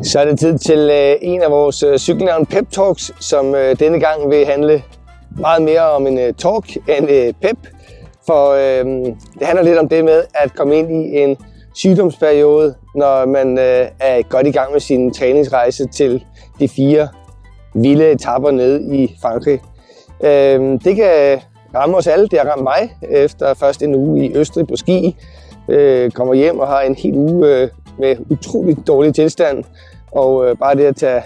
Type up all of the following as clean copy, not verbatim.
Så er det tid til en af vores cykelnavn Pep Talks, som denne gang vil handle meget mere om en talk end pep. For det handler lidt om det med at komme ind i en sygdomsperiode, når man er godt i gang med sin træningsrejse til de 4 vilde etaper nede i Frankrig. Det kan ramme os alle. Det har ramt mig efter først en uge i Østrig på ski. Kommer hjem og har en hel uge med utrolig dårlig tilstand. Og bare det at tage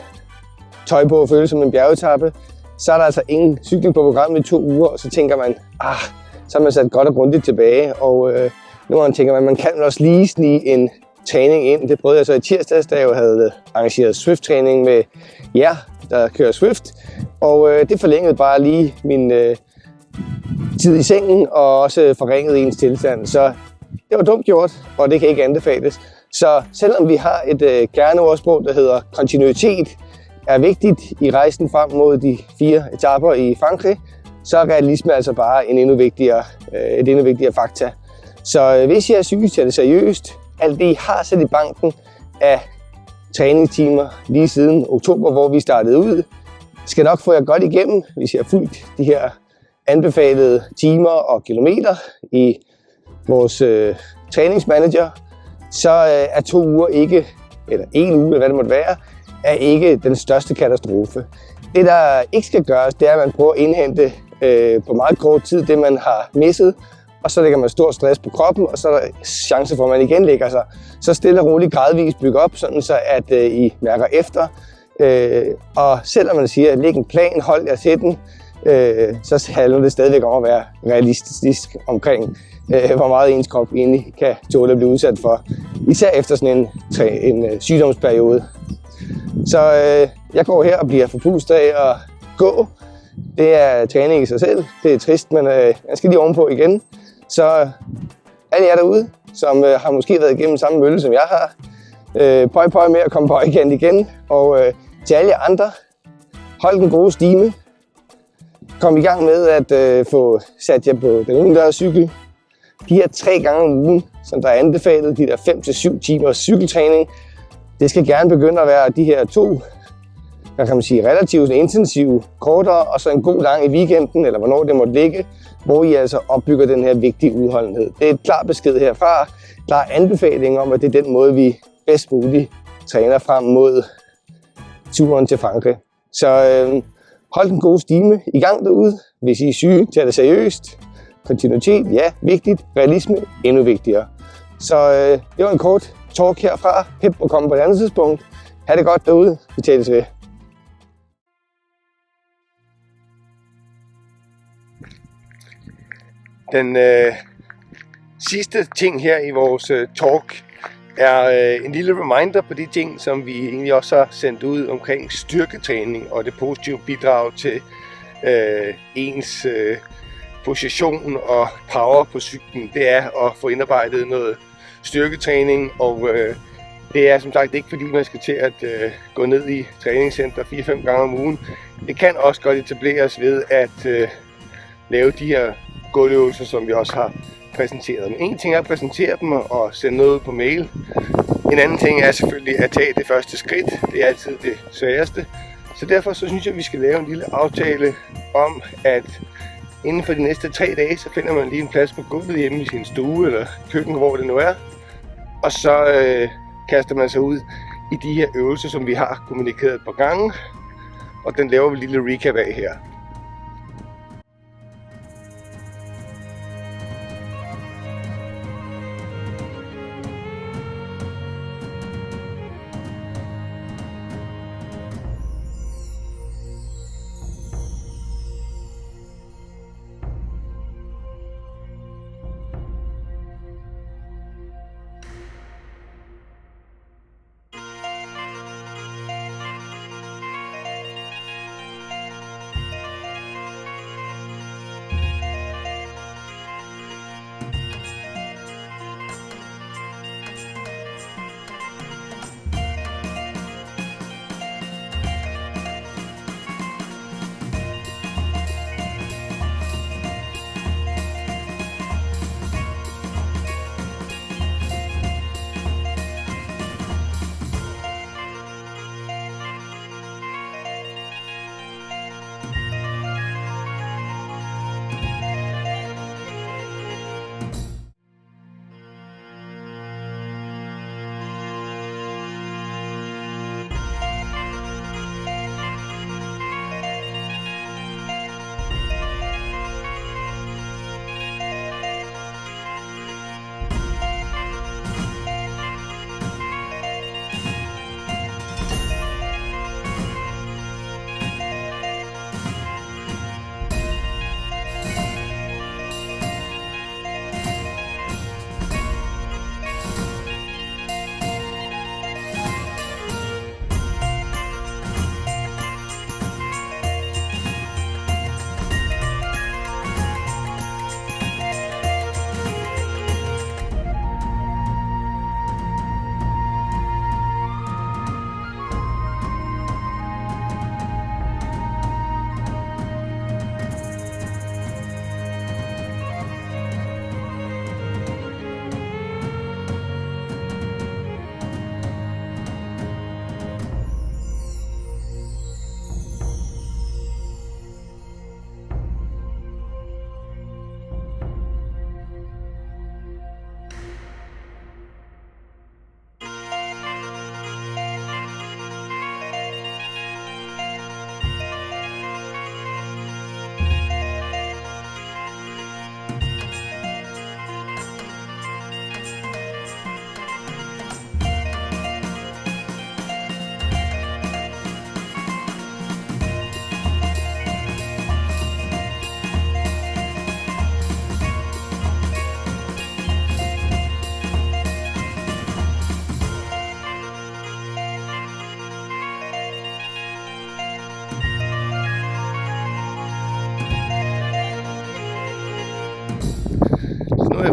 tøj på og føle som en bjergetappe, så er der altså ingen cykling på programmet i 2 uger, og så tænker man, så er man sat godt og grundigt tilbage. Og nu tænker man kan også lige snige en træning ind. Det prøvede jeg så i tirsdags, da jeg havde arrangeret Swift-træning med jer, der kører Swift. Og det forlængede bare lige min tid i sengen og også forringede ens tilstand. Så det var dumt gjort, og det kan ikke anbefales. Så selvom vi har et kerneordsprog, der hedder kontinuitet, er vigtigt i rejsen frem mod de 4 etaper i Frankrig, så er realisme altså bare et endnu vigtigere fakta. Så hvis I er syge, tager det seriøst. Alt det, I har sat i banken af træningstimer lige siden oktober, hvor vi startede ud, skal nok få jer godt igennem, hvis I har fulgt de her anbefalede timer og kilometer i vores træningsmanager. Så er 2 uger ikke, eller 1 uge, eller hvad det måtte være, er ikke den største katastrofe. Det, der ikke skal gøres, det er, at man prøver at indhente på meget kort tid det, man har misset, og så lægger man stor stress på kroppen, og så er der chance for, at man igen lægger sig. Så stille og roligt gradvist bygge op, sådan så at I mærker efter. Og selvom man siger, læg en plan, hold jer til den, så handler det stadigvæk om at være realistisk omkring, hvor meget ens krop egentlig kan tåle at blive udsat for. Især efter sådan en sygdomsperiode. Så jeg går her og bliver forpustet af at gå. Det er træning i sig selv. Det er trist, men jeg skal lige ovenpå igen. Så alle jer derude, som har måske været igennem samme mølle, som jeg har, pøj med at komme på højkant igen. Og til alle jer andre, hold den gode stime. Kom i gang med at få sat jer på den udendørs cykel. De her 3 gange om ugen, som der er anbefalet, de der 5-7 timers cykeltræning, det skal gerne begynde at være de her 2, kan man sige, relativt intensive, kortere, og så en god lang i weekenden, eller hvornår det måtte ligge, hvor I altså opbygger den her vigtige udholdenhed. Det er et klar besked herfra, klar anbefaling om, at det er den måde, vi bedst muligt træner frem mod turen til Frankrig. Så hold den gode stime i gang derude. Hvis I er syge, tag det seriøst. Kontinuitet, ja, vigtigt. Realisme, endnu vigtigere. Så det var en kort talk herfra. Pep og komme på et andet tidspunkt. Ha' det godt derude. Vi tales ved. Den sidste ting her i vores talk er en lille reminder på de ting, som vi egentlig også har sendt ud omkring styrketræning og det positive bidrag til ens position og power på cyklen. Det er at få indarbejdet noget styrketræning, og det er som sagt ikke fordi man skal til at gå ned i træningscenter 4-5 gange om ugen. Det kan også godt etableres ved at lave de her gulvøvelser, som vi også har præsenteret. Men en ting er at præsentere dem og sende noget på mail. En anden ting er selvfølgelig at tage det første skridt. Det er altid det sværeste. Så derfor så synes jeg, at vi skal lave en lille aftale om, at inden for de næste 3 dage, så finder man lige en plads på gulvet hjemme i sin stue eller køkken, hvor det nu er. Og så kaster man sig ud i de her øvelser, som vi har kommunikeret et par gange. Og den laver vi en lille recap af her.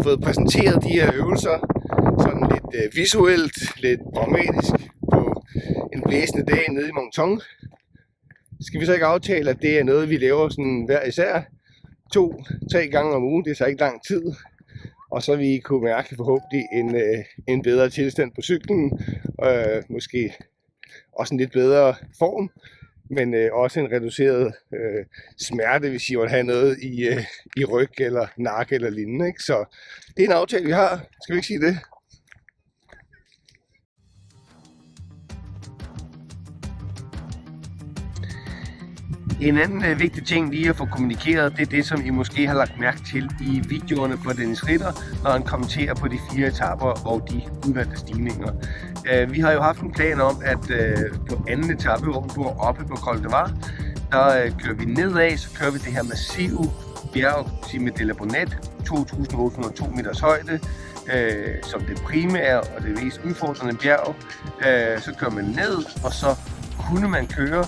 fået præsenteret de her øvelser sådan lidt visuelt, lidt pragmatisk på en blæsende dag nede i Moncton. Skal vi så ikke aftale, at det er noget, vi laver sådan hver især 2-3 gange om ugen? Det er så ikke lang tid. Og så vi kunne mærke forhåbentlig en bedre tilstand på cyklen. Måske også en lidt bedre form. Men også en reduceret smerte, hvis I vil have noget i ryg eller nakke eller lignende. Ikke? Så det er en aftale, vi har. Skal vi ikke sige det? En anden vigtig ting lige at få kommunikeret, det er det, som I måske har lagt mærke til i videoerne fra Dennis Ritter, når han kommenterer på de 4 etaper og de udvalgte stigninger. Vi har jo haft en plan om, at på anden etape, hvor vi bor oppe på Col de Var, der kører vi nedad, så kører vi det her massive bjerg, Cime de la Bonette, 2.802 meters højde, som det primære og det mest udfordrende bjerg. Så kører man ned, og så kunne man køre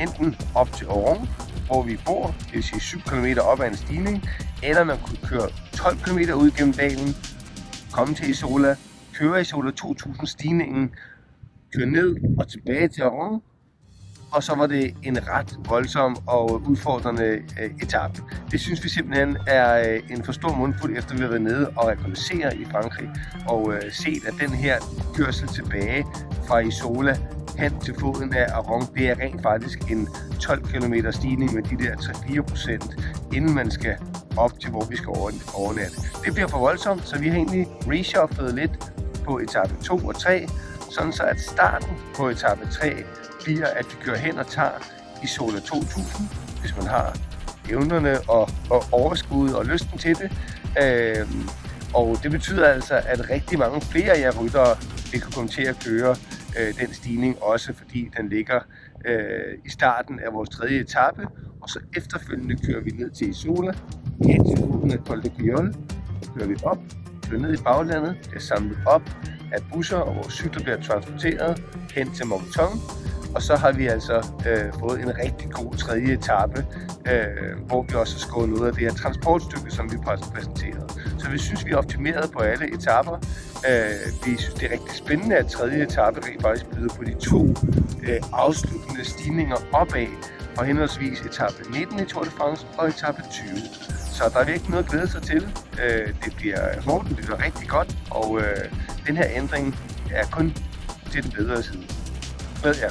enten op til Oron, hvor vi bor, det vil sige 7 km op ad en stigning, eller man kunne køre 12 km ud gennem dalen, komme til Isola, køre Isola 2000 stigningen, køre ned og tilbage til Oron, og så var det en ret voldsom og udfordrende etape. Det synes vi simpelthen er en for stor mundfuld, efter vi har været nede og rekognoscere i Frankrig, og set, at den her kørsel tilbage fra Isola hen til foden af Oron, det er rent faktisk en 12 km stigning med de der 3-4%, inden man skal op til, hvor vi skal overnatte. Det bliver for voldsomt, så vi har egentlig reshufflet lidt på etape 2 og 3, sådan så at starten på etape 3 bliver, at vi kører hen og tager Isola 2000, hvis man har evnerne og overskuddet og lysten til det. Og det betyder altså, at rigtig mange flere af jer ryttere vil kunne komme til at køre den stigning, også fordi den ligger i starten af vores 3. etape, og så efterfølgende kører vi ned til Isola, hen til foden af Col de Guyol, så kører vi op, kører ned i baglandet, bliver samlet op af busser, og vores cykler bliver transporteret hen til Moncton, og så har vi altså fået en rigtig god 3. etape, hvor vi også har skåret noget af det her transportstykke, som vi præsenterede. Så vi synes, vi er optimeret på alle etaper. Vi synes, det er rigtig spændende, at 3. etape rent faktisk byder på de 2 afsluttende stigninger opad, og henholdsvis etape 19 i Tour de France og etape 20. Så der er virkelig noget at glæde sig til. Det bliver hårdt, det bliver rigtig godt, og den her ændring er kun til den bedre side. Med jer.